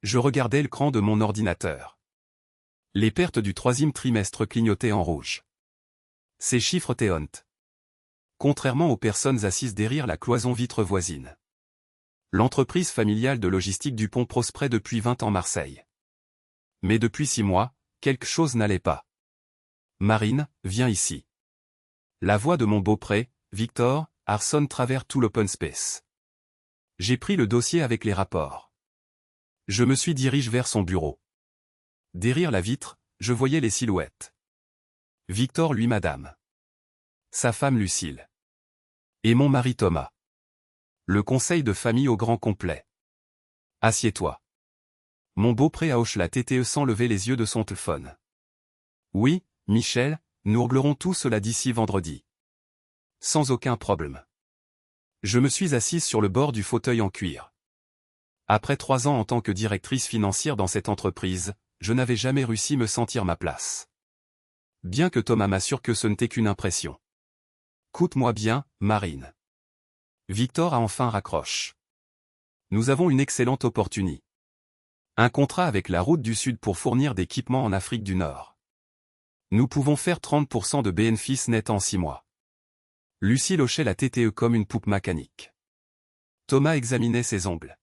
Je regardais l'écran de mon ordinateur. Les pertes du troisième trimestre clignotaient en rouge. Ces chiffres étaient honte. Contrairement aux personnes assises derrière la cloison vitre voisine. L'entreprise familiale de logistique Dupont prospérait depuis 20 ans Marseille. Mais depuis 6 mois, quelque chose n'allait pas. Marine, viens ici. La voix de mon beau-pré, Victor, résonne travers tout l'open space. J'ai pris le dossier avec les rapports. Je me suis dirigé vers son bureau. Derrière la vitre, je voyais les silhouettes. Victor lui madame. Sa femme Lucille. Et mon mari Thomas. Le conseil de famille au grand complet. Assieds-toi. Mon beau-pré hoche la tête sans lever les yeux de son téléphone. Oui, Michel, nous réglerons tout cela d'ici vendredi. Sans aucun problème. Je me suis assise sur le bord du fauteuil en cuir. Après 3 ans en tant que directrice financière dans cette entreprise, je n'avais jamais réussi à me sentir ma place. Bien que Thomas m'assure que ce n'était qu'une impression. Écoute-moi bien, Marine. Victor a enfin raccroché. Nous avons une excellente opportunité. Un contrat avec la Route du Sud pour fournir des équipements en Afrique du Nord. Nous pouvons faire 30% de bénéfices nets en 6 mois. Lucille hochait la tête comme une poupe mécanique. Thomas examinait ses ongles.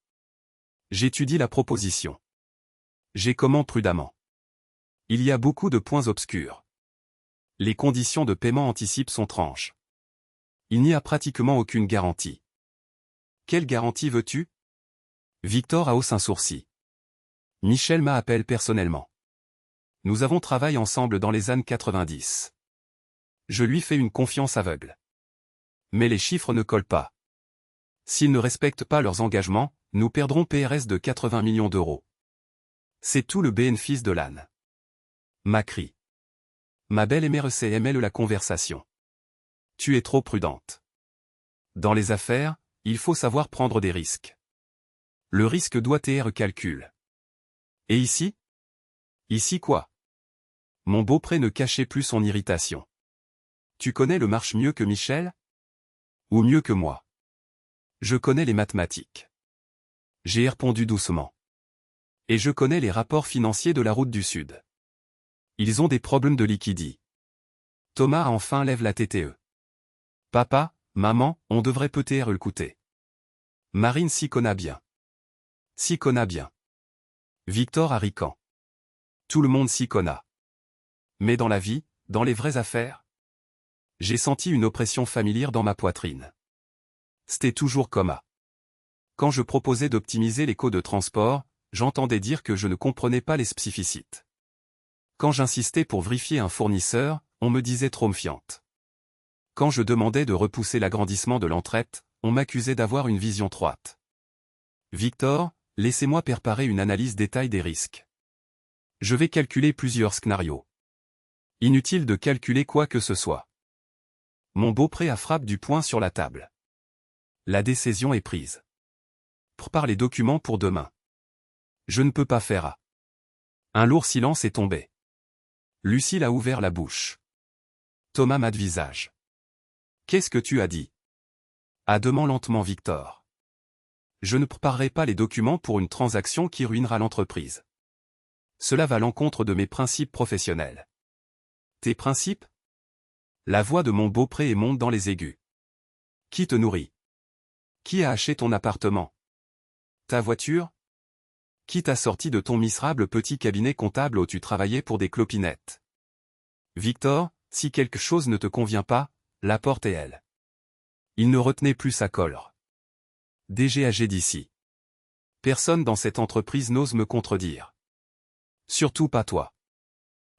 J'étudie la proposition. J'ai comment prudemment. Il y a beaucoup de points obscurs. Les conditions de paiement anticipent sont étranges. Il n'y a pratiquement aucune garantie. Quelle garantie veux-tu? Victor hausse un sourcil. Michel m'appelle personnellement. Nous avons travaillé ensemble dans les années 90. Je lui fais une confiance aveugle. Mais les chiffres ne collent pas. S'ils ne respectent pas leurs engagements, nous perdrons PRS de 80 millions d'euros. C'est tout le bénéfice de l'âne. Macri. Ma belle MRCML la conversation. Tu es trop prudente. Dans les affaires, il faut savoir prendre des risques. Le risque doit être calcul. Et ici? Ici quoi? Mon beau-pré ne cachait plus son irritation. Tu connais le marche mieux que Michel? Ou mieux que moi? Je connais les mathématiques. J'ai répondu doucement. Et je connais les rapports financiers de la Route du Sud. Ils ont des problèmes de liquidité. Thomas enfin lève la tête. Papa, maman, on devrait peut-être le coûter. Marine s'y connaît bien. S'y connaît bien. Victor a rican. Tout le monde s'y connaît. Mais dans la vie, dans les vraies affaires, j'ai senti une oppression familière dans ma poitrine. C'était toujours comme. Quand je proposais d'optimiser les coûts de transport, j'entendais dire que je ne comprenais pas les spécificités. Quand j'insistais pour vérifier un fournisseur, on me disait trop méfiante. Quand je demandais de repousser l'agrandissement de l'entraide, on m'accusait d'avoir une vision étroite. Victor, laissez-moi préparer une analyse détaillée des risques. Je vais calculer plusieurs scénarios. Inutile de calculer quoi que ce soit. Mon beau-pré a frappé du poing sur la table. La décision est prise. Prépare les documents pour demain. Je ne peux pas faire. Un lourd silence est tombé. Lucille a ouvert la bouche. Thomas m'a de visage. Qu'est-ce que tu as dit? A demandé lentement Victor. Je ne préparerai pas les documents pour une transaction qui ruinera l'entreprise. Cela va à l'encontre de mes principes professionnels. Tes principes? La voix de mon beau-pré monte dans les aigus. Qui te nourrit? Qui a acheté ton appartement? Ta voiture? Qui t'a sorti de ton misérable petit cabinet comptable où tu travaillais pour des clopinettes? Victor, si quelque chose ne te convient pas, la porte est elle. Il ne retenait plus sa colère. Dégagez d'ici. Personne dans cette entreprise n'ose me contredire. Surtout pas toi.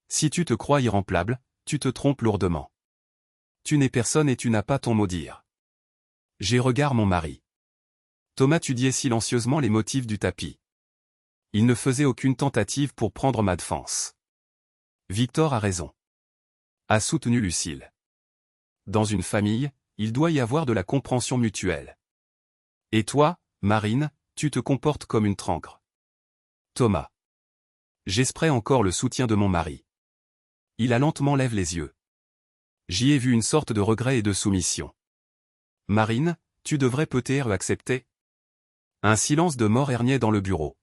Si tu te crois irremplaçable, tu te trompes lourdement. Tu n'es personne et tu n'as pas ton mot dire. J'ai regardé mon mari. Thomas étudiait silencieusement les motifs du tapis. Il ne faisait aucune tentative pour prendre ma défense. Victor a raison. A soutenu Lucille. Dans une famille, il doit y avoir de la compréhension mutuelle. Et toi, Marine, tu te comportes comme une trancre. Thomas. J'espère encore le soutien de mon mari. Il a lentement levé les yeux. J'y ai vu une sorte de regret et de soumission. Marine, tu devrais peut-être accepter. Un silence de mort régnait dans le bureau.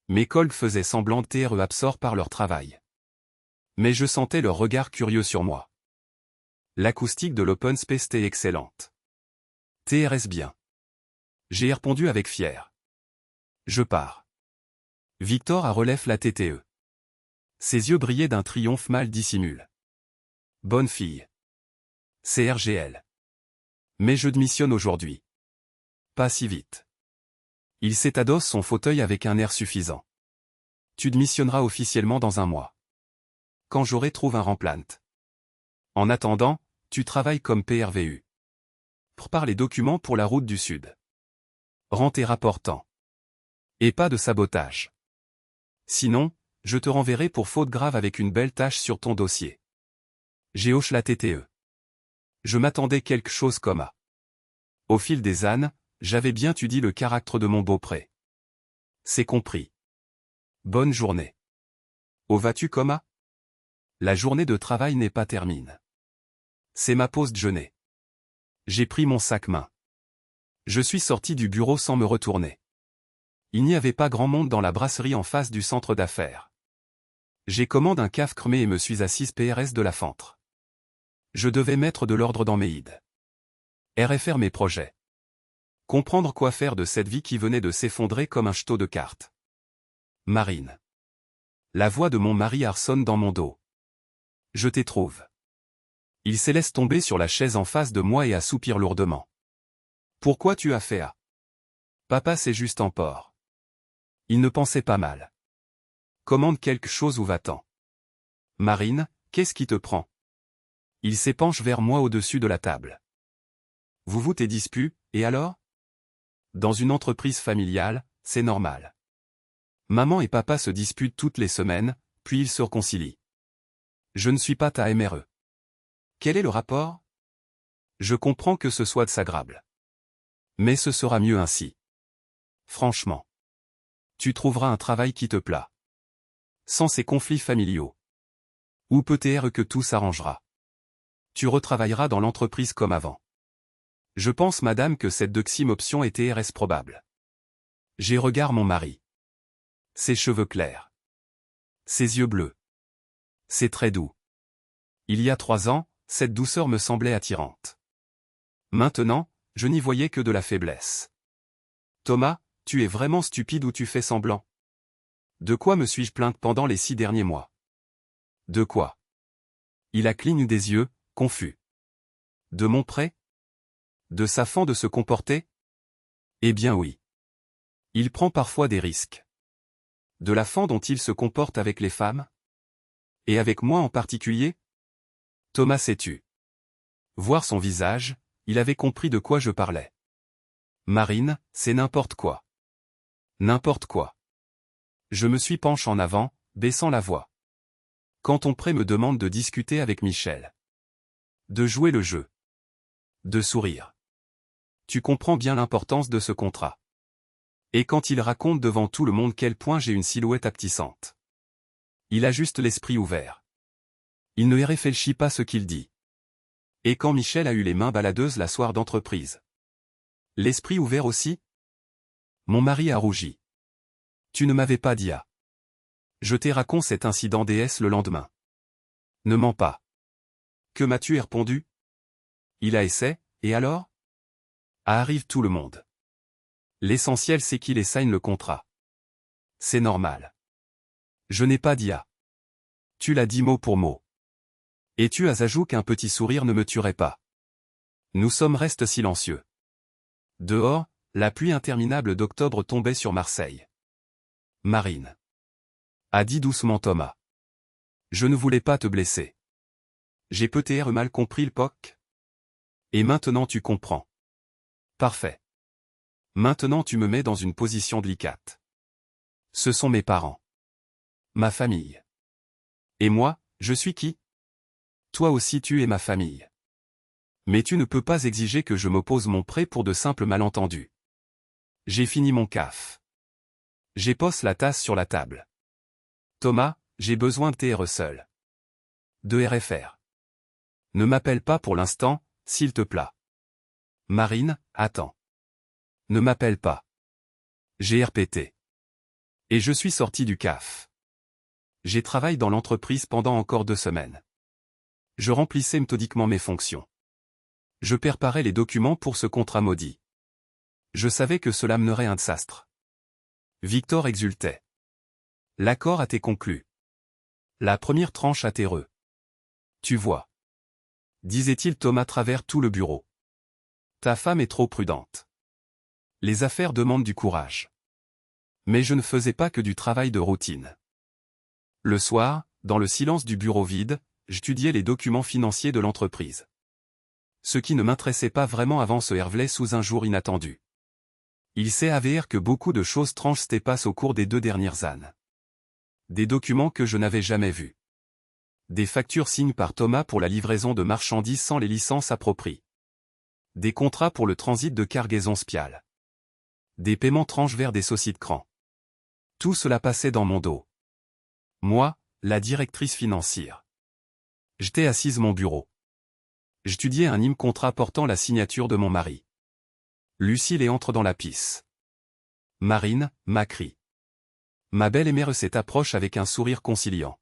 Mes collègues faisaient semblant d'être absorts par leur travail. Mais je sentais leur regard curieux sur moi. L'acoustique de l'open space était excellente. TRS bien. J'ai répondu avec fier. Je pars. Victor a relève la TTE. Ses yeux brillaient d'un triomphe mal dissimulé. Bonne fille. CRGL. Mais je démissionne aujourd'hui. Pas si vite. Il s'étadosse son fauteuil avec un air suffisant. Tu démissionneras officiellement dans un mois. Quand j'aurai trouvé un remplaçant. En attendant, tu travailles comme PRVU. Prépare les documents pour la route du Sud. Rends tes rapportants. Et pas de sabotage. Sinon, je te renverrai pour faute grave avec une belle tâche sur ton dossier. J'ai hoché la TTE. Je m'attendais quelque chose comme à. Au fil des ânes, j'avais bien étudié le caractère de mon beau-pré. C'est compris. Bonne journée. Où vas-tu comme à? La journée de travail n'est pas terminée. C'est ma pause déjeuner. J'ai pris mon sac main. Je suis sorti du bureau sans me retourner. Il n'y avait pas grand monde dans la brasserie en face du centre d'affaires. J'ai commandé un café cremé et me suis assise PRS de la fentre. Je devais mettre de l'ordre dans mes idées. RFR mes projets. Comprendre quoi faire de cette vie qui venait de s'effondrer comme un château de cartes. Marine. La voix de mon mari harcèle dans mon dos. Je t'y trouve. Il se laisse tomber sur la chaise en face de moi et assoupir lourdement. Pourquoi tu as fait à? Papa c'est juste en port. Il ne pensait pas mal. Commande quelque chose ou va-t'en. Marine, qu'est-ce qui te prend? Il s'épanche vers moi au-dessus de la table. Vous t'es dispu, et alors? Dans une entreprise familiale, c'est normal. Maman et papa se disputent toutes les semaines, puis ils se réconcilient. Je ne suis pas ta MRE. Quel est le rapport? Je comprends que ce soit désagréable. Mais ce sera mieux ainsi. Franchement. Tu trouveras un travail qui te plaît. Sans ces conflits familiaux. Ou peut-être que tout s'arrangera. Tu retravailleras dans l'entreprise comme avant. Je pense madame que cette deuxième option était RS probable. J'ai regardé mon mari. Ses cheveux clairs. Ses yeux bleus. C'est très doux. Il y a 3 ans, cette douceur me semblait attirante. Maintenant, je n'y voyais que de la faiblesse. Thomas, tu es vraiment stupide ou tu fais semblant? De quoi me suis-je plainte pendant les 6 derniers mois? De quoi? Il a cligné des yeux, confus. De mon prêt? De sa façon de se comporter? Eh bien oui. Il prend parfois des risques. De la façon dont il se comporte avec les femmes? Et avec moi en particulier? Thomas sais-tu? Voir son visage, il avait compris de quoi je parlais. Marine, c'est n'importe quoi. N'importe quoi. Je me suis penché en avant, baissant la voix. Quand ton prêt me demande de discuter avec Michel. De jouer le jeu. De sourire. Tu comprends bien l'importance de ce contrat. Et quand il raconte devant tout le monde quel point j'ai une silhouette appétissante. Il a juste l'esprit ouvert. Il ne réfléchit pas ce qu'il dit. Et quand Michel a eu les mains baladeuses la soirée d'entreprise. L'esprit ouvert aussi? Mon mari a rougi. Tu ne m'avais pas dit à. Je t'ai raconté cet incident DS le lendemain. Ne mens pas. Que m'as-tu répondu? Il a essayé, et alors? Arrive tout le monde. L'essentiel c'est qu'il signe le contrat. C'est normal. Je n'ai pas dit à. Tu l'as dit mot pour mot. Et tu as ajouté qu'un petit sourire ne me tuerait pas. Nous sommes restés silencieux. Dehors, la pluie interminable d'octobre tombait sur Marseille. Marine. A dit doucement Thomas. Je ne voulais pas te blesser. J'ai peut-être mal compris le POC. Et maintenant tu comprends. Parfait. Maintenant tu me mets dans une position délicate. Ce sont mes parents. Ma famille. Et moi, je suis qui? Toi aussi tu es ma famille. Mais tu ne peux pas exiger que je m'oppose mon prêt pour de simples malentendus. J'ai fini mon caf. J'ai posé la tasse sur la table. Thomas, j'ai besoin de TRE seul. De RFR. Ne m'appelle pas pour l'instant, s'il te plaît. Marine, attends. Ne m'appelle pas. J'ai répété. Et je suis sorti du CAF. J'ai travaillé dans l'entreprise pendant encore 2 semaines. Je remplissais méthodiquement mes fonctions. Je préparais les documents pour ce contrat maudit. Je savais que cela mènerait à un désastre. Victor exultait. L'accord a été conclu. La première tranche a été reçue. Tu vois, disait-il Thomas à travers tout le bureau. Ta femme est trop prudente. Les affaires demandent du courage. Mais je ne faisais pas que du travail de routine. Le soir, dans le silence du bureau vide, j'étudiais les documents financiers de l'entreprise. Ce qui ne m'intéressait pas vraiment avant se révélait sous un jour inattendu. Il s'est avéré que beaucoup de choses étranges s'étaient passées au cours des 2 dernières années. Des documents que je n'avais jamais vus. Des factures signées par Thomas pour la livraison de marchandises sans les licences appropriées. Des contrats pour le transit de cargaison spéciale. Des paiements étranges vers des sociétés de cran. Tout cela passait dans mon dos. Moi, la directrice financière. J'étais assise à mon bureau. J'étudiais un intime contrat portant la signature de mon mari. Lucille entre dans la pièce. Marine, m'a crié. Ma belle et mère s'est approche avec un sourire conciliant.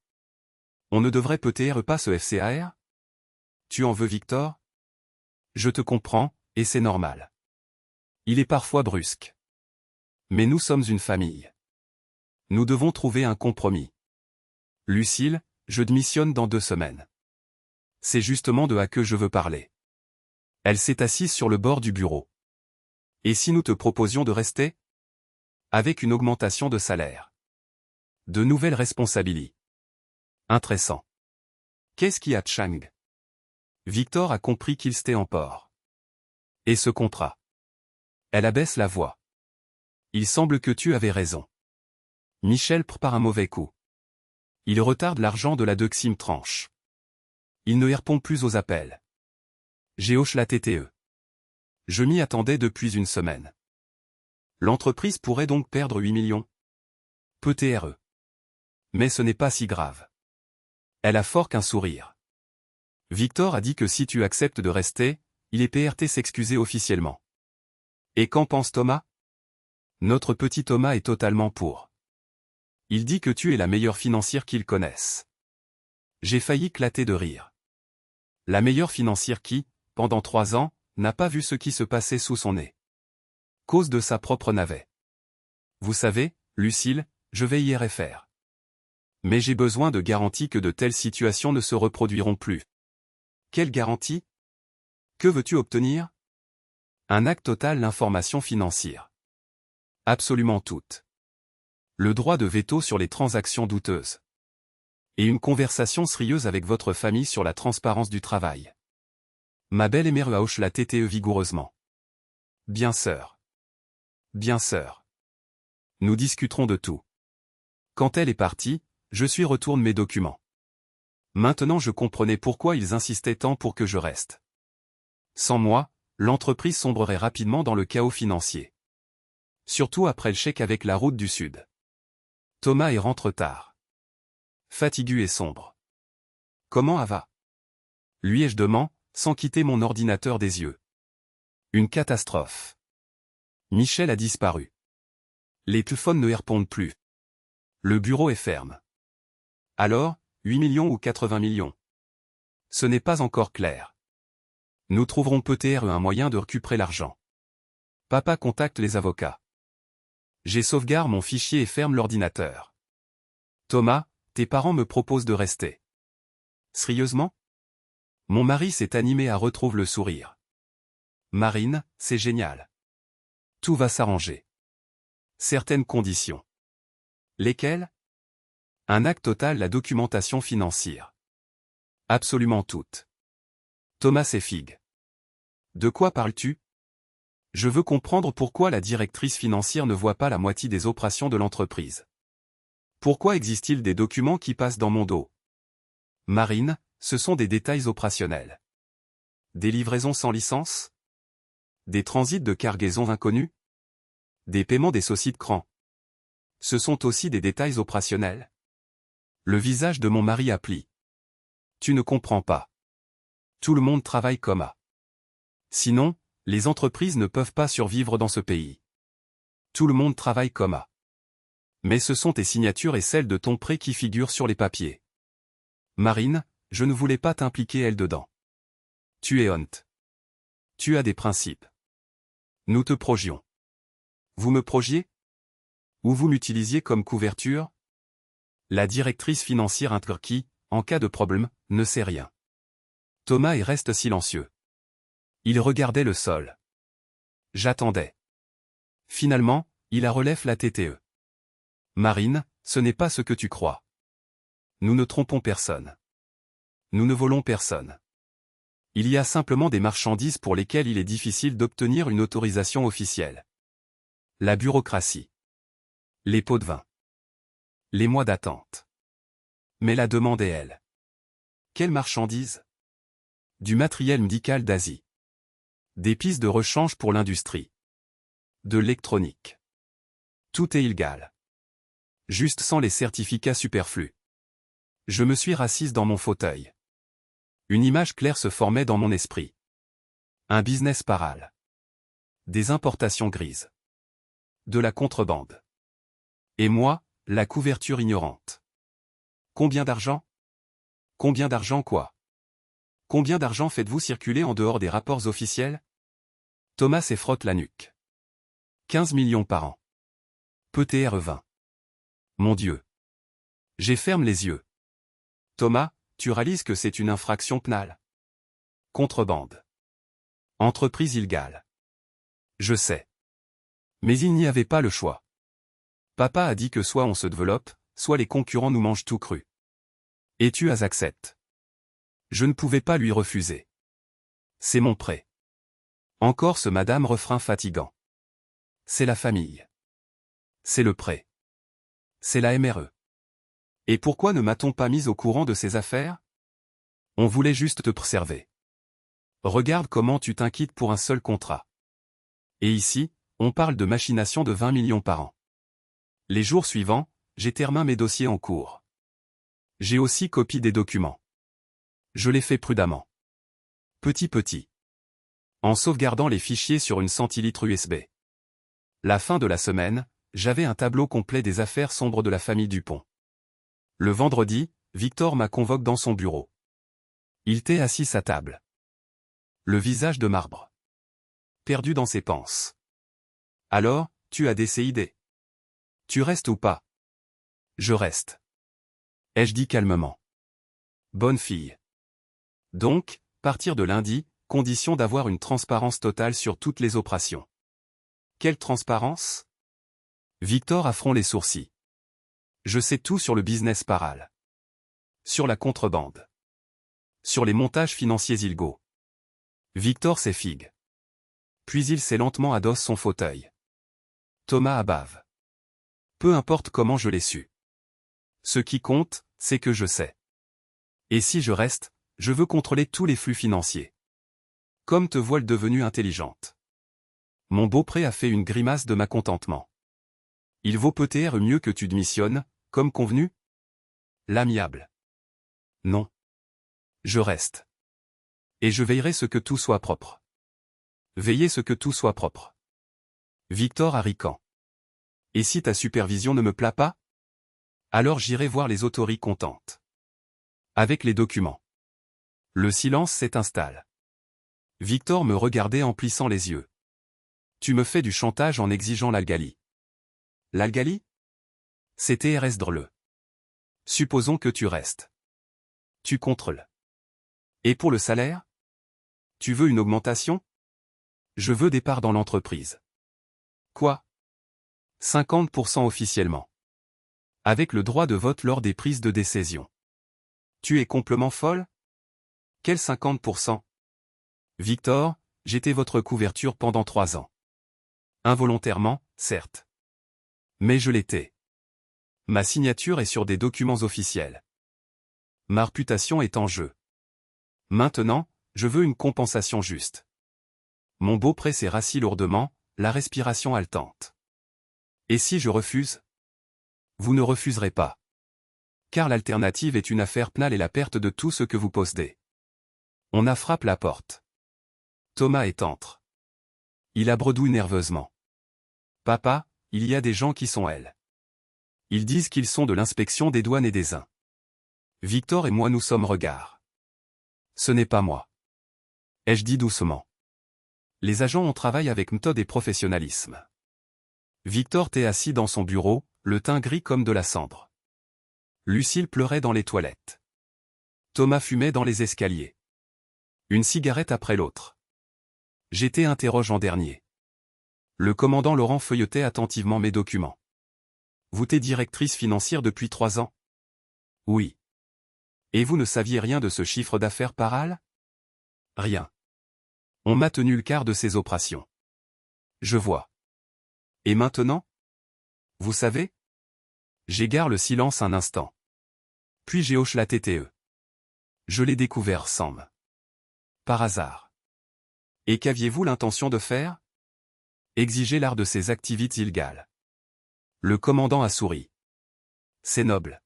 On ne devrait peut-être pas se FCAR? Tu en veux Victor? Je te comprends, et c'est normal. Il est parfois brusque. Mais nous sommes une famille. Nous devons trouver un compromis. Lucille, je démissionne dans 2 semaines. C'est justement de à que je veux parler. Elle s'est assise sur le bord du bureau. Et si nous te proposions de rester? Avec une augmentation de salaire. De nouvelles responsabilités. Intéressant. Qu'est-ce qui a Chang? Victor a compris qu'il s'était en port. Et ce contrat? Elle abaisse la voix. Il semble que tu avais raison. Michel prépare un mauvais coup. Il retarde l'argent de la deuxième tranche. Il ne répond plus aux appels. J'ai hoché la tête. Je m'y attendais depuis 1 semaine. L'entreprise pourrait donc perdre 8 millions. Peut-être. Mais ce n'est pas si grave. Elle a fort qu'un sourire. Victor a dit que si tu acceptes de rester, il est PRT s'excuser officiellement. Et qu'en pense Thomas? Notre petit Thomas est totalement pour. Il dit que tu es la meilleure financière qu'il connaisse. J'ai failli éclater de rire. La meilleure financière qui, pendant 3 ans, n'a pas vu ce qui se passait sous son nez. Cause de sa propre navet. Vous savez, Lucille, je vais y faire. Mais j'ai besoin de garanties que de telles situations ne se reproduiront plus. Quelle garantie? Que veux-tu obtenir? Un acte total d'information financière. Absolument toute. Le droit de veto sur les transactions douteuses. Et une conversation sérieuse avec votre famille sur la transparence du travail. Ma belle mère hoche la tête vigoureusement. Bien sœur. Bien sœur. Nous discuterons de tout. Quand elle est partie, je suis retourné mes documents. Maintenant je comprenais pourquoi ils insistaient tant pour que je reste. Sans moi, l'entreprise sombrerait rapidement dans le chaos financier. Surtout après le chèque avec la route du Sud. Thomas y rentre tard. Fatigué et sombre. Comment va? Lui ai-je demandé, sans quitter mon ordinateur des yeux. Une catastrophe. Michel a disparu. Les téléphones ne répondent plus. Le bureau est ferme. Alors, 8 millions ou 80 millions? Ce n'est pas encore clair. Nous trouverons peut-être un moyen de récupérer l'argent. Papa contacte les avocats. J'ai sauvegardé mon fichier et ferme l'ordinateur. Thomas, tes parents me proposent de rester. Sérieusement? Mon mari s'est animé à retrouver le sourire. Marine, c'est génial. Tout va s'arranger. Certaines conditions. Lesquelles? Un acte total, la documentation financière. Absolument toute. Thomas et Fig. De quoi parles-tu? Je veux comprendre pourquoi la directrice financière ne voit pas la moitié des opérations de l'entreprise. Pourquoi existe-t-il des documents qui passent dans mon dos? Marine, ce sont des détails opérationnels. Des livraisons sans licence? Des transits de cargaison inconnus? Des paiements des sociétés de cran? Ce sont aussi des détails opérationnels. Le visage de mon mari a pli. Tu ne comprends pas. Tout le monde travaille comme à. Sinon, les entreprises ne peuvent pas survivre dans ce pays. Tout le monde travaille comme à. Mais ce sont tes signatures et celles de ton prêt qui figurent sur les papiers. Marine, je ne voulais pas t'impliquer elle dedans. Tu es honte. Tu as des principes. Nous te progions. Vous me progiez? Ou vous m'utilisiez comme couverture? La directrice financière intègre qui, en cas de problème, ne sait rien. Thomas reste silencieux. Il regardait le sol. J'attendais. Finalement, il a relève la TTE. Marine, ce n'est pas ce que tu crois. Nous ne trompons personne. Nous ne volons personne. Il y a simplement des marchandises pour lesquelles il est difficile d'obtenir une autorisation officielle. La bureaucratie. Les pots de vin. Les mois d'attente. Mais la demande est elle. Quelle marchandise? Du matériel médical d'Asie. Des pistes de rechange pour l'industrie. De l'électronique. Tout est illégal. Juste sans les certificats superflus. Je me suis rassise dans mon fauteuil. Une image claire se formait dans mon esprit. Un business parallèle. Des importations grises. De la contrebande. Et moi, la couverture ignorante. Combien d'argent? Combien d'argent quoi? Combien d'argent faites-vous circuler en dehors des rapports officiels? Thomas s'effrotte la nuque. 15 millions par an. Peut-être 20. Mon Dieu. J'ai ferme les yeux. Thomas, tu réalises que c'est une infraction pénale. Contrebande. Entreprise illégale. Je sais. Mais il n'y avait pas le choix. Papa a dit que soit on se développe, soit les concurrents nous mangent tout cru. Et tu as accepté. Je ne pouvais pas lui refuser. C'est mon prêt. Encore ce madame refrain fatigant. C'est la famille. C'est le prêt. C'est la MRE. Et pourquoi ne m'a-t-on pas mis au courant de ces affaires? On voulait juste te préserver. Regarde comment tu t'inquiètes pour un seul contrat. Et ici, on parle de machination de 20 millions par an. Les jours suivants, j'ai terminé mes dossiers en cours. J'ai aussi copié des documents. Je les fais prudemment. Petit. En sauvegardant les fichiers sur une centilitre USB. La fin de la semaine, j'avais un tableau complet des affaires sombres de la famille Dupont. Le vendredi, Victor m'a convoqué dans son bureau. Il était assis à table. Le visage de marbre. Perdu dans ses pensées. Alors, tu as des idées. Tu restes ou pas? Je reste. Ai-je dit calmement. Bonne fille. Donc, partir de lundi, condition d'avoir une transparence totale sur toutes les opérations. Quelle transparence? Victor affronte les sourcils. Je sais tout sur le business parallèle. Sur la contrebande. Sur les montages financiers illégaux. Victor s'effigue. Puis il s'est lentement adosse son fauteuil. Thomas abave. Peu importe comment je l'ai su. Ce qui compte, c'est que je sais. Et si je reste, je veux contrôler tous les flux financiers. Comme te voilà devenue intelligente. Mon beau-pré a fait une grimace de mécontentement. Il vaut peut-être mieux que tu démissionnes, comme convenu? L'amiable. Non. Je reste. Et je veillerai ce que tout soit propre. Veillez ce que tout soit propre. Victor Harrican. Et si ta supervision ne me plaît pas? Alors j'irai voir les autorités compétentes. Avec les documents. Le silence s'installe. Victor me regardait en plissant les yeux. Tu me fais du chantage en exigeant l'algali. L'algali? C'était RS drôle. Supposons que tu restes. Tu contrôles. Et pour le salaire? Tu veux une augmentation? Je veux des parts dans l'entreprise. Quoi? 50% officiellement. Avec le droit de vote lors des prises de décision. Tu es complètement folle? Quel 50%? Victor, j'étais votre couverture pendant 3 ans. Involontairement, certes. Mais je l'étais. Ma signature est sur des documents officiels. Ma réputation est en jeu. Maintenant, je veux une compensation juste. Mon beau-pré s'est rassis lourdement, la respiration haletante. Et si je refuse? Vous ne refuserez pas. Car l'alternative est une affaire pénale et la perte de tout ce que vous possédez. On a frappé la porte. Thomas entre. Il a bredouille nerveusement. Papa, il y a des gens qui sont elles. Ils disent qu'ils sont de l'inspection des douanes et des impôts. Victor et moi nous sommes regards. Ce n'est pas moi. Ai-je dit doucement. Les agents ont travaillé avec méthode et professionnalisme. Victor était assis dans son bureau, le teint gris comme de la cendre. Lucille pleurait dans les toilettes. Thomas fumait dans les escaliers. Une cigarette après l'autre. J'étais interroge en dernier. Le commandant Laurent feuilletait attentivement mes documents. Vous êtes directrice financière depuis 3 ans? Oui. Et vous ne saviez rien de ce chiffre d'affaires paral? Rien. On m'a tenu le quart de ces opérations. Je vois. Et maintenant? Vous savez? J'égare le silence un instant. Puis j'hoche la tête. Je l'ai découvert Sam. Par hasard. Et qu'aviez-vous l'intention de faire? Exiger l'art de ces activités illégales. Le commandant a souri. C'est noble.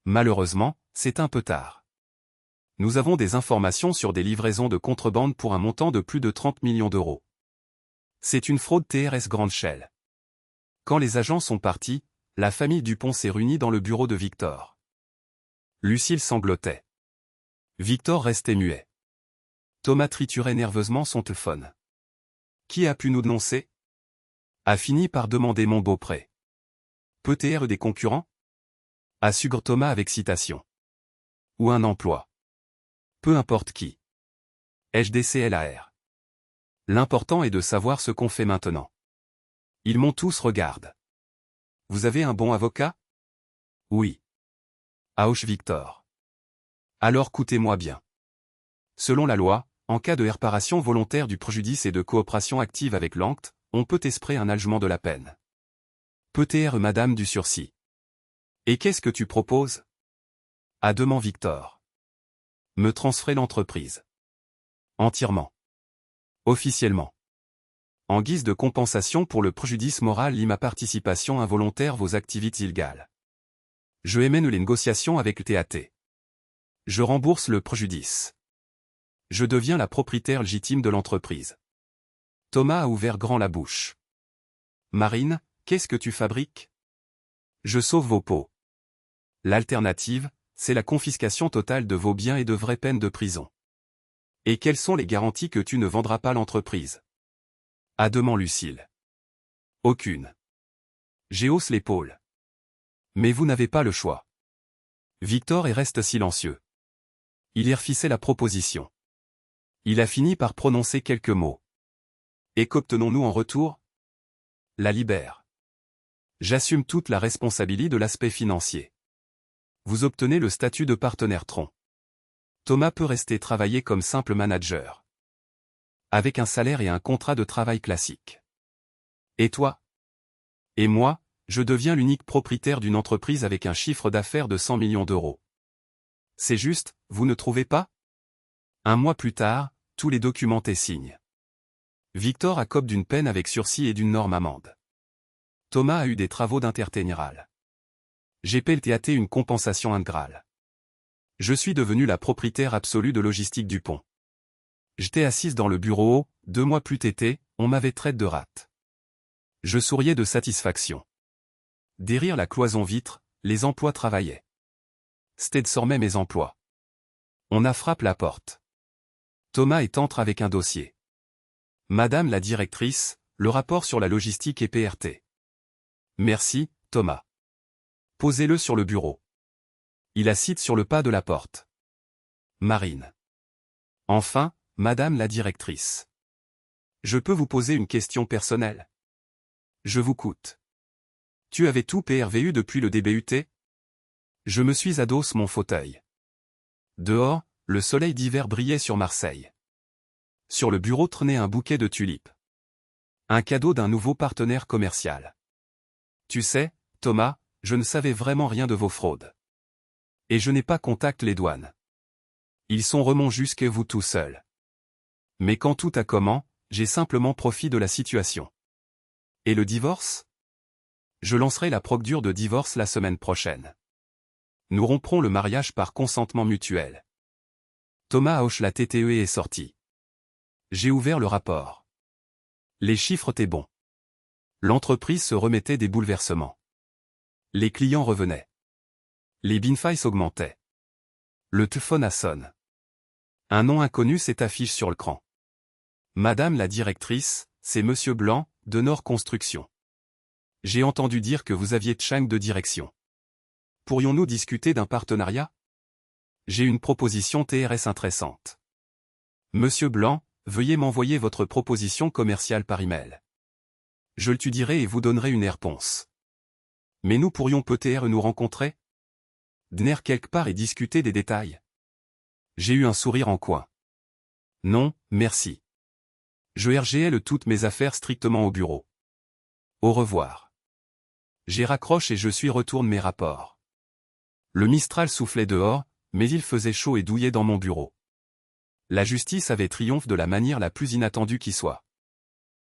Malheureusement, c'est un peu tard. Nous avons des informations sur des livraisons de contrebande pour un montant de plus de 30 millions d'euros. C'est une fraude TRS grande échelle. Quand les agents sont partis, la famille Dupont s'est réunie dans le bureau de Victor. Lucille sanglotait. Victor restait muet. Thomas triturait nerveusement son téléphone. Qui a pu nous dénoncer? A fini par demander mon beau-pré. Peut-être des concurrents? Assure Thomas avec citation. Ou un emploi. Peu importe qui. HDCLAR. L'important est de savoir ce qu'on fait maintenant. Ils m'ont tous regardé. Vous avez un bon avocat? Oui. Auch Victor. Alors écoutez-moi bien. Selon la loi, en cas de réparation volontaire du préjudice et de coopération active avec l'ANCT, on peut espérer un allègement de la peine. Peut-être madame du sursis. Et qu'est-ce que tu proposes? À demain Victor. Me transférer l'entreprise. Entièrement. Officiellement. En guise de compensation pour le préjudice moral lié ma participation involontaire vos activités illégales. Je mène les négociations avec le TAT. Je rembourse le préjudice. Je deviens la propriétaire légitime de l'entreprise. Thomas a ouvert grand la bouche. Marine, qu'est-ce que tu fabriques? Je sauve vos peaux. L'alternative, c'est la confiscation totale de vos biens et de vraies peines de prison. Et quelles sont les garanties que tu ne vendras pas l'entreprise? À demain Lucille. Aucune. J'hausse l'épaule. Mais vous n'avez pas le choix. Victor reste silencieux. Il refissait la proposition. Il a fini par prononcer quelques mots. Et qu'obtenons-nous en retour? La libère. J'assume toute la responsabilité de l'aspect financier. Vous obtenez le statut de partenaire tronc. Thomas peut rester travailler comme simple manager. Avec un salaire et un contrat de travail classique. Et toi? Et moi, je deviens l'unique propriétaire d'une entreprise avec un chiffre d'affaires de 100 millions d'euros. C'est juste, vous ne trouvez pas? Un mois plus tard, tous les documents étaient signés. Victor accope d'une peine avec sursis et d'une norme amende. Thomas a eu des travaux d'interténéral. J'ai pelleté une compensation intégrale. Je suis devenu la propriétaire absolue de Logistique Dupont. J'étais assise dans le bureau, 2 mois plus tété, on m'avait traité de rate. Je souriais de satisfaction. Derrière la cloison vitre, les emplois travaillaient. C'était désormais mes emplois. On a frappé la porte. Thomas entre avec un dossier. Madame la directrice, le rapport sur la logistique et PRT. Merci, Thomas. Posez-le sur le bureau. Il assiste sur le pas de la porte. Marine. Enfin, Madame la directrice. Je peux vous poser une question personnelle? Je vous coûte. Tu avais tout PRVU depuis le DBUT? Je me suis adossé mon fauteuil. Dehors, le soleil d'hiver brillait sur Marseille. Sur le bureau traînait un bouquet de tulipes. Un cadeau d'un nouveau partenaire commercial. Tu sais, Thomas, je ne savais vraiment rien de vos fraudes. Et je n'ai pas contacté les douanes. Ils sont remontés jusqu'à vous tout seul. Mais quand tout a commencé, j'ai simplement profité de la situation. Et le divorce? Je lancerai la procédure de divorce la semaine prochaine. Nous romprons le mariage par consentement mutuel. Thomas hoche la tête et est sorti. J'ai ouvert le rapport. Les chiffres étaient bons. L'entreprise se remettait des bouleversements. Les clients revenaient. Les binfai s'augmentaient. Le téléphone sonne. Un nom inconnu s'affiche sur l'écran. Madame la directrice, c'est Monsieur Blanc, de Nord Construction. J'ai entendu dire que vous aviez Chang de direction. Pourrions-nous discuter d'un partenariat? J'ai une proposition TRS intéressante. Monsieur Blanc, veuillez m'envoyer votre proposition commerciale par email. Je l'étudierai et vous donnerai une réponse. Mais nous pourrions peut-être nous rencontrer? Dîner quelque part et discuter des détails. J'ai eu un sourire en coin. Non, merci. Je RGL toutes mes affaires strictement au bureau. Au revoir. J'ai raccroche et je suis retourne mes rapports. Le Mistral soufflait dehors, mais il faisait chaud et douillet dans mon bureau. La justice avait triomphe de la manière la plus inattendue qui soit.